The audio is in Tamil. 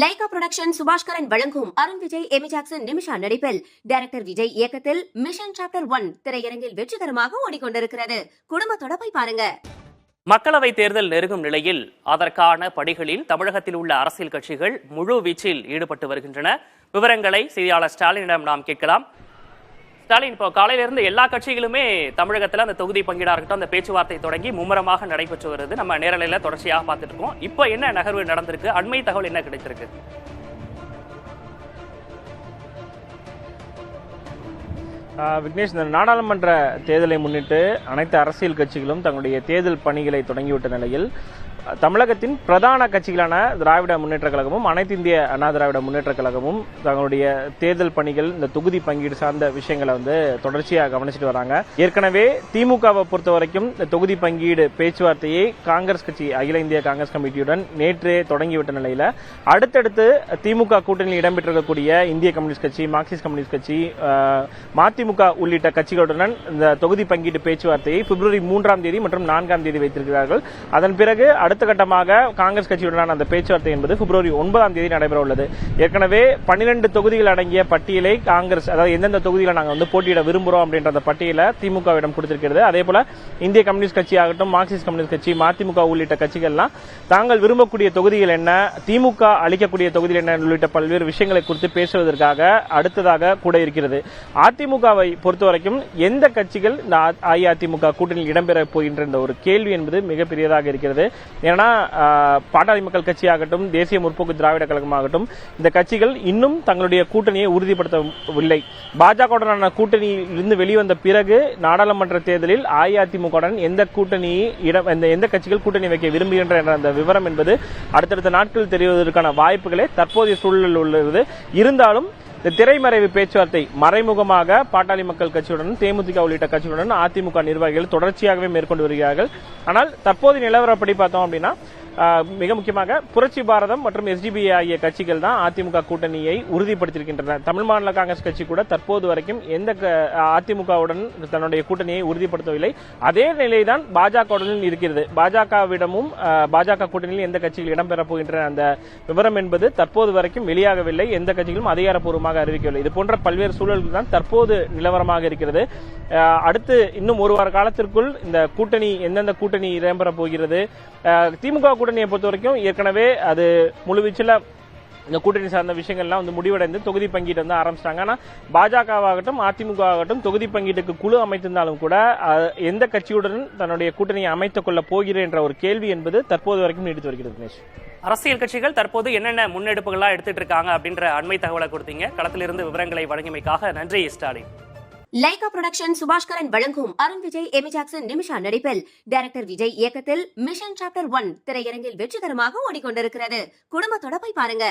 லைகா புரொடக்ஷன் சுபாஷ்கரன் வழங்கும் அருண் விஜய், எமி ஜாக்சன், நிமிஷா நடிப்பில் டைரக்டர் விஜய் இயக்கத்தில் மிஷன் சாப்டர் 1 திரையரங்கில் வெற்றிகரமாக ஓடிக்கொண்டிருக்கிறது. குடும்பத்தோட போய் பாருங்க. மக்களவை தேர்தல் நெருங்கும் நிலையில் அதற்கான பணிகளில் தமிழகத்தில் உள்ள அரசியல் கட்சிகள் முழு வீச்சில் ஈடுபட்டு வருகின்றன. விவரங்களை செய்தியாளர் ஸ்டாலினிடம் நாம் கேட்கலாம். ஸ்டாலின், இப்போ காலையிலிருந்து எல்லா கட்சிகளுமே தமிழகத்தில் அந்த தொகுதி பங்கீடா இருக்கட்டும், அந்த பேச்சுவார்த்தை தொடங்கி மும்முரமாக நடைபெற்று வருது. நம்ம நேரலையில தொடர்ச்சியாக பார்த்துட்டு இருக்கோம். இப்போ என்ன நகர்வு நடந்திருக்கு? அண்மை தகவல் என்ன கிடைத்திருக்கு? விக்னேஷ், இந்த நாடாளுமன்ற தேர்தலை முன்னிட்டு அனைத்து அரசியல் கட்சிகளும் தங்களுடைய தேர்தல் பணிகளை தொடங்கிவிட்ட நிலையில் தமிழகத்தின் பிரதான கட்சிகளான திராவிட முன்னேற்ற கழகமும் அனைத்து இந்திய அண்ணா திராவிட முன்னேற்ற கழகமும் தங்களுடைய தேர்தல் பணிகள், இந்த தொகுதி பங்கீடு சார்ந்த விஷயங்களை தொடர்ச்சியாக கவனிச்சுட்டு வராங்க. ஏற்கனவே திமுகவை பொறுத்த வரைக்கும் இந்த தொகுதி பங்கீடு பேச்சுவார்த்தையை காங்கிரஸ் கட்சி, அகில இந்திய காங்கிரஸ் கமிட்டியுடன் நேற்றே தொடங்கிவிட்ட நிலையில அடுத்தடுத்து திமுக கூட்டணியில் இடம்பெற்றிருக்கக்கூடிய இந்திய கம்யூனிஸ்ட் கட்சி, மார்க்சிஸ்ட் கம்யூனிஸ்ட் கட்சி, மதிமுக உள்ளிட்ட கட்சிகளுடன் இந்த தொகுதி பங்கீடு பேச்சுவார்த்தையை பிப்ரவரி 3ஆம் தேதி மற்றும் 4ஆம் தேதி வைத்திருக்கிறார்கள். அதன் பிறகு அடுத்த கட்டமாக காங்கிரஸ் கட்சியுடனான அந்த பேச்சுவார்த்தை என்பது பிப்ரவரி 9ஆம் தேதி நடைபெற உள்ளது. ஏற்கனவே 12 தொகுதிகள் அடங்கிய பட்டியலை காங்கிரஸ், அதாவது எந்தெந்த தொகுதிகளை நாங்கள் போட்டியிட விரும்புகிறோம் அப்படின்ற அந்த பட்டியலை திமுகவிடம் கொடுத்திருக்கிறது. அதே போல இந்திய கம்யூனிஸ்ட் கட்சி ஆகட்டும், மார்க்சிஸ்ட் கம்யூனிஸ்ட் கட்சி, மதிமுக உள்ளிட்ட கட்சிகள்லாம் தாங்கள் விரும்பக்கூடிய தொகுதிகள் என்ன, திமுக அளிக்கக்கூடிய தொகுதிகள் என்ன உள்ளிட்ட பல்வேறு விஷயங்களை குறித்து பேசுவதற்காக அடுத்ததாக கூட இருக்கிறது. அதிமுகவை பொறுத்தவரைக்கும் எந்த கட்சிகள் இந்த அஇஅதிமுக கூட்டணியில் இடம்பெற போகின்ற இந்த ஒரு கேள்வி என்பது மிகப்பெரியதாக இருக்கிறது. ஏன்னா பாட்டாளி மக்கள் கட்சி ஆகட்டும், தேசிய முற்போக்கு திராவிட கழகமாகட்டும், இந்த கட்சிகள் இன்னும் தங்களுடைய கூட்டணியை உறுதிப்படுத்தவில்லை. பாஜகவுடனான கூட்டணியிலிருந்து வெளிவந்த பிறகு நாடாளுமன்ற தேர்தலில் அஇஅதிமுகவுடன் எந்த கட்சிகள் கூட்டணி வைக்க விரும்புகின்ற என்ற அந்த விவரம் என்பது அடுத்தடுத்த நாட்களில் தெரிவதற்கான வாய்ப்புகளே தற்போதைய சூழலில் உள்ளது. இருந்தாலும் இந்த திரைமறைவு பேச்சுவார்த்தை மறைமுகமாக பாட்டாளி மக்கள் கட்சியுடன், தேமுதிக உள்ளிட்ட கட்சிகளுடன் அதிமுக நிர்வாகிகள் தொடர்ச்சியாகவே மேற்கொண்டு வருகிறார்கள். ஆனால் தற்போது நிலவரப்படி பார்த்தோம் அப்படின்னா மிக முக்கியமாக புரட்சி பாரதம் மற்றும் எஸ்டிபி ஆகிய கட்சிகள் தான் அதிமுக கூட்டணியை உறுதிப்படுத்தியிருக்கின்றன. தமிழ் மாநில காங்கிரஸ் கட்சி கூட தற்போது வரைக்கும் எந்த அதிமுகவுடன் தன்னுடைய கூட்டணியை உறுதிப்படுத்தவில்லை. அதே நிலைதான் பாஜகவுடன் இருக்கிறது. பாஜகவிடமும் பாஜக கூட்டணியில் எந்த கட்சிகள் இடம்பெறப் போகின்ற அந்த விவரம் என்பது தற்போது வரைக்கும் வெளியாகவில்லை. எந்த கட்சிகளும் அதிகாரப்பூர்வமாக அறிவிக்கவில்லை. இது போன்ற பல்வேறு சூழல்கள் தான் தற்போது நிலவரமாக இருக்கிறது. அடுத்து இன்னும் ஒரு வார காலத்திற்குள் இந்த கூட்டணி, எந்தெந்த கூட்டணி இடம்பெறப் போகிறது, திமுக கூட்டணியை பொறுத்த வரைக்கும் ஏற்கனவே அது முழுவீச்சில் இந்த கூட்டணி சார்ந்த விஷயங்கள்லாம் முடிவடைந்து தொகுதி பங்கீடு ஆரம்பிச்சிட்டாங்க. ஆனா பாஜகவாகட்டும், அதிமுக ஆகட்டும் தொகுதி பங்கீட்டுக்கு குழு அமைத்திருந்தாலும் கூட எந்த கட்சியுடன் தன்னுடைய கூட்டணியை அமைத்துக் கொள்ள போகிறேன் என்ற ஒரு கேள்வி என்பது தற்போது வரைக்கும் நீடித்து வருகிறது. அரசியல் கட்சிகள் தற்போது என்னென்ன முன்னெடுப்புகளா எடுத்துட்டு இருக்காங்க அப்படின்ற அண்மை தகவலை கொடுத்தீங்க. களத்திலிருந்து விவரங்களை வழங்கியமைக்காக நன்றி ஸ்டாலின். லைகா புரொடக்ஷன் சுபாஷ்கரன் வழங்கும் அருண் விஜய், எமி ஜாக்சன், நிமிஷா நடிப்பில் டைரக்டர் விஜய் இயக்கத்தில் மிஷன் சாப்டர் 1 திரையரங்கில் வெற்றிகரமாக ஓடிக்கொண்டிருக்கிறது. குடும்பத்தோட போய் பாருங்க.